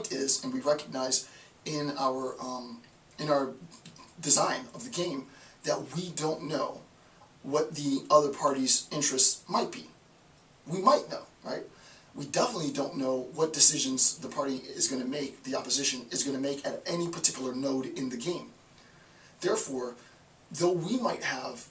point is, and we recognize in our design of the game, that we don't know what the other party's interests might be. We might know, right? We definitely don't know what decisions the party is going to make, the opposition is going to make at any particular node in the game. Therefore, though we might have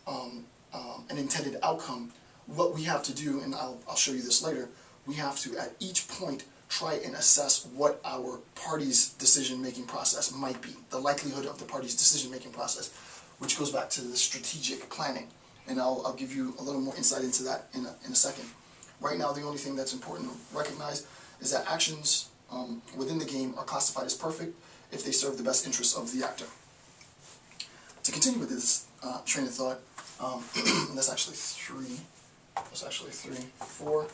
an intended outcome, what we have to do, and I'll show you this later, we have to at each point try and assess what our party's decision-making process might be, the likelihood of the party's decision-making process, which goes back to the strategic planning. And I'll give you a little more insight into that in a second. Right now, the only thing that's important to recognize is that actions within the game are classified as perfect if they serve the best interests of the actor. To continue with this train of thought, that's actually four.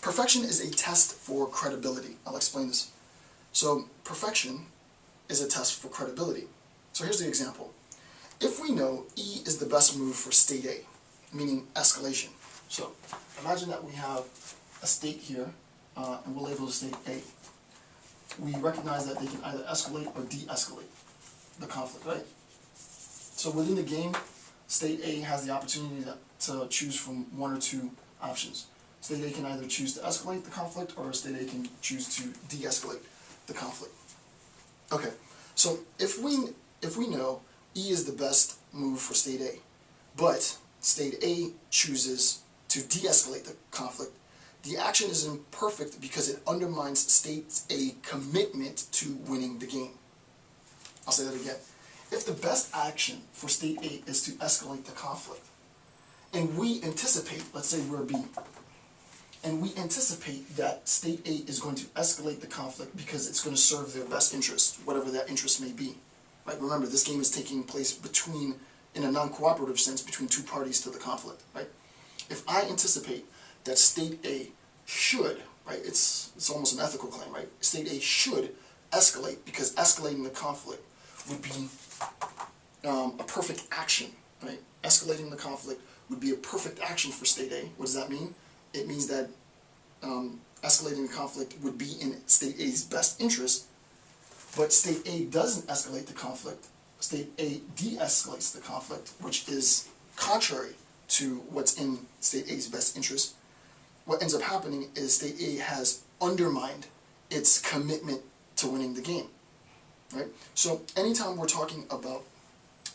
Perfection is a test for credibility. I'll explain this. So perfection is a test for credibility. So here's the example. If we know E is the best move for state A, meaning escalation. So imagine that we have a state here, and we'll label the state A. We recognize that they can either escalate or de-escalate the conflict, right? So within the game, state A has the opportunity to choose from one or two options. State A can either choose to escalate the conflict, or state A can choose to de-escalate the conflict. Okay, so if we know E is the best move for state A, but state A chooses to de-escalate the conflict, the action is imperfect because it undermines state A commitment to winning the game. I'll say that again. If the best action for state A is to escalate the conflict, and we anticipate, let's say we're B, and we anticipate that state A is going to escalate the conflict because it's going to serve their best interest, whatever that interest may be. Right? Remember, this game is taking place in a non-cooperative sense, between two parties to the conflict. Right? If I anticipate that state A should, right, it's almost an ethical claim, right? State A should escalate because escalating the conflict would be a perfect action, right? Escalating the conflict would be a perfect action for state A. What does that mean? It means that escalating the conflict would be in state A's best interest, but state A doesn't escalate the conflict. State A de-escalates the conflict, which is contrary to what's in state A's best interest. What ends up happening is state A has undermined its commitment to winning the game. Right? So anytime we're talking about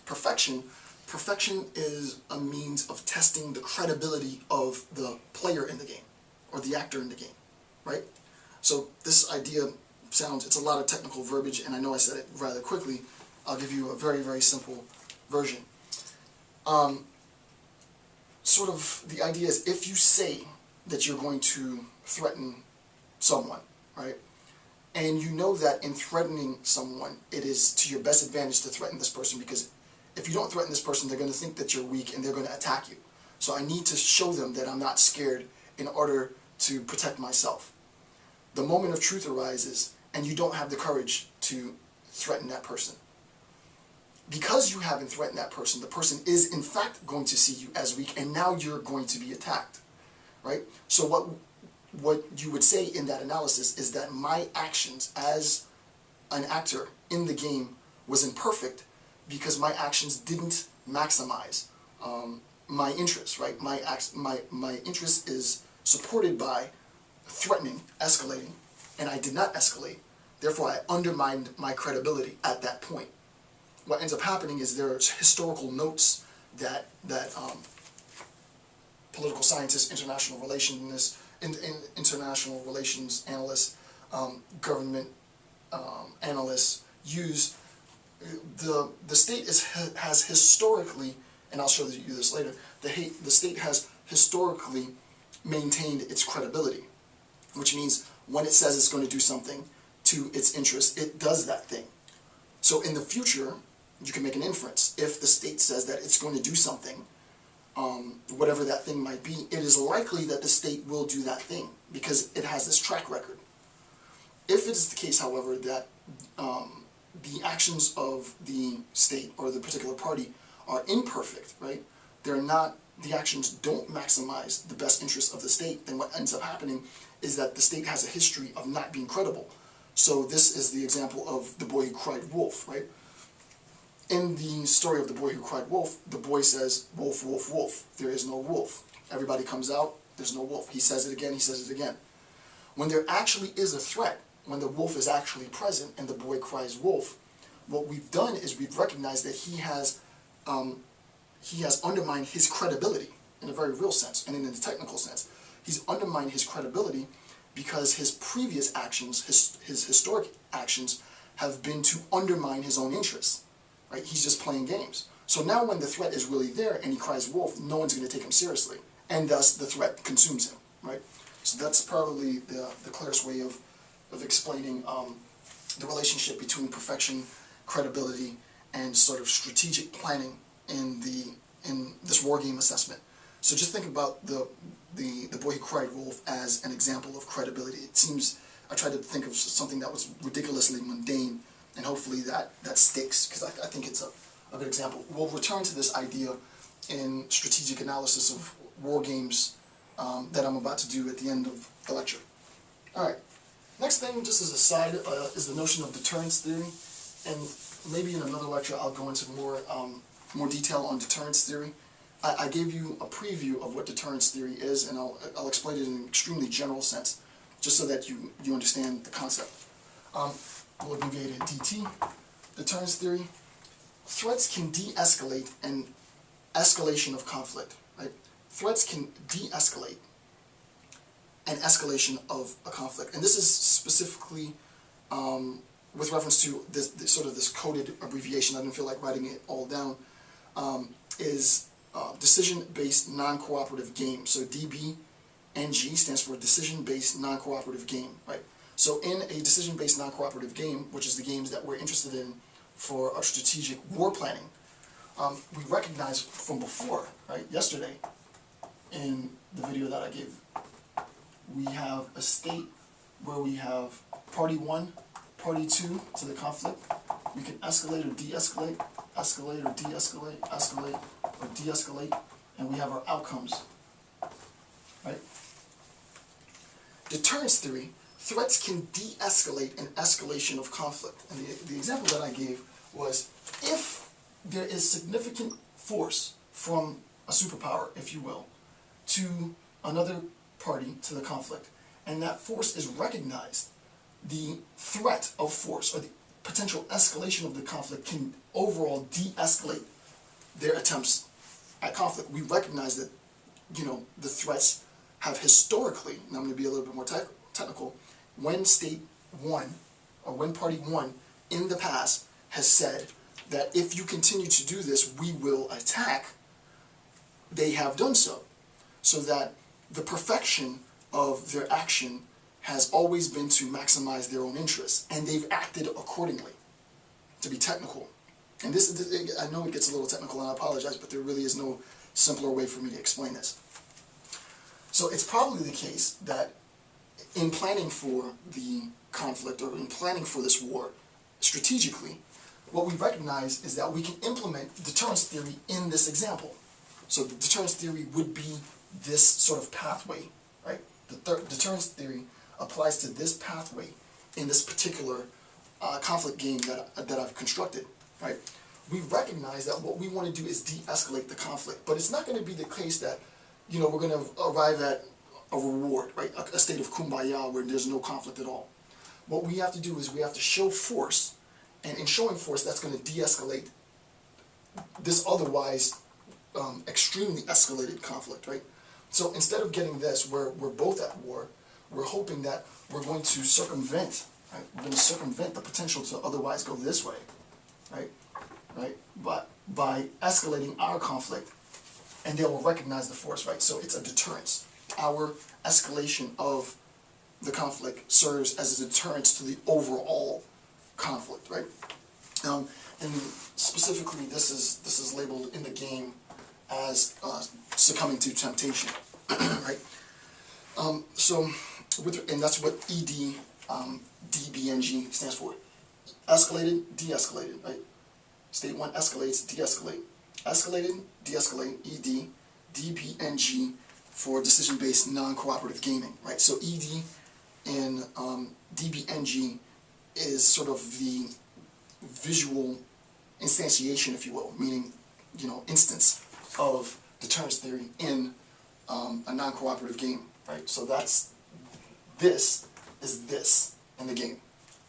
perfection, perfection is a means of testing the credibility of the player in the game, or the actor in the game, right? So this idea sounds, it's a lot of technical verbiage, and I know I said it rather quickly. I'll give you a very, very simple version. Sort of the idea is, if you say that you're going to threaten someone, right? And you know that in threatening someone, it is to your best advantage to threaten this person, because if you don't threaten this person, they're going to think that you're weak and they're going to attack you. So I need to show them that I'm not scared in order to protect myself. The moment of truth arises and you don't have the courage to threaten that person. Because you haven't threatened that person, the person is in fact going to see you as weak, and now you're going to be attacked, right? So what you would say in that analysis is that my actions as an actor in the game was imperfect because my actions didn't maximize my interest, right? My interest is supported by threatening, escalating, and I did not escalate. Therefore, I undermined my credibility at that point. What ends up happening is there's historical notes that political scientists, international relations analysts, government analysts use. The state has historically, and I'll show you this later, the state has historically maintained its credibility, which means when it says it's going to do something to its interest, it does that thing. So in the future, you can make an inference. If the state says that it's going to do something, whatever that thing might be, it is likely that the state will do that thing because it has this track record. If it is the case, however, that the actions of the state or the particular party are imperfect, right? The actions don't maximize the best interest of the state, then what ends up happening is that the state has a history of not being credible. So this is the example of the boy who cried wolf, right? In the story of the boy who cried wolf, the boy says, wolf, wolf, wolf, there is no wolf. Everybody comes out, there's no wolf. He says it again, he says it again. When there actually is a threat, when the wolf is actually present and the boy cries wolf, what we've done is we've recognized that he has undermined his credibility in a very real sense and in a technical sense. He's undermined his credibility because his previous actions, his historic actions, have been to undermine his own interests. Right? He's just playing games. So now when the threat is really there and he cries wolf, no one's going to take him seriously. And thus the threat consumes him. Right? So that's probably the clearest way of explaining the relationship between perfection, credibility, and sort of strategic planning in this war game assessment. So just think about the boy who cried wolf as an example of credibility. It seems, I tried to think of something that was ridiculously mundane, and hopefully that sticks, because I think it's a good example. We'll return to this idea in strategic analysis of war games that I'm about to do at the end of the lecture. Alright, next thing, just as a side, is the notion of deterrence theory, and maybe in another lecture I'll go into more detail on deterrence theory. I gave you a preview of what deterrence theory is, and I'll explain it in an extremely general sense, just so that you understand the concept. We'll abbreviate it DT. Deterrence theory. Threats can de-escalate an escalation of conflict. Right? Threats can de-escalate an escalation of a conflict, and this is specifically with reference to this coded abbreviation. I didn't feel like writing it all down. Is decision-based non-cooperative game. So DBNG stands for decision-based non-cooperative game, right? So in a decision-based non-cooperative game, which is the games that we're interested in for our strategic war planning, we recognize from before, right, yesterday, in the video that I gave, we have a state where we have party 1, party 2 to the conflict. We can escalate or de-escalate, escalate or de-escalate, escalate or de-escalate, and we have our outcomes, right? Deterrence theory, threats can de-escalate an escalation of conflict. And the example that I gave was, if there is significant force from a superpower, if you will, to another party to the conflict, and that force is recognized, the threat of force, or the potential escalation of the conflict, can overall de-escalate their attempts at conflict. We recognize that, the threats have historically, and I'm going to be a little bit more technical, when state 1, or when party 1 in the past has said that if you continue to do this, we will attack, they have done so. So that the perfection of their action has always been to maximize their own interests, and they've acted accordingly, to be technical. And this, I know it gets a little technical, and I apologize, but there really is no simpler way for me to explain this. So it's probably the case that in planning for the conflict, or in planning for this war, strategically, what we recognize is that we can implement deterrence theory in this example. So the deterrence theory would be this sort of pathway, right? The deterrence theory applies to this pathway in this particular conflict game that I've constructed, right? We recognize that what we want to do is de-escalate the conflict, but it's not going to be the case that, we're going to arrive at a reward, right? A state of kumbaya where there's no conflict at all. What we have to do is we have to show force, and in showing force, that's going to de-escalate this otherwise extremely escalated conflict, right? So instead of getting this where we're both at war, we're hoping that we're going to circumvent, right? We're going to circumvent the potential to otherwise go this way, right? But by escalating our conflict, and they will recognize the force, right? So it's a deterrence. Our escalation of the conflict serves as a deterrence to the overall conflict, right? And specifically, this is labeled in the game as succumbing to temptation, right? And that's what DBNG stands for. Escalated, de-escalated, right? State 1 escalates, de-escalate. Escalated, de-escalate, ED, DBNG for decision-based non-cooperative gaming, right? So ED in DBNG is sort of the visual instantiation, if you will, meaning, instance of deterrence theory in a non-cooperative game, right? So this is this in the game.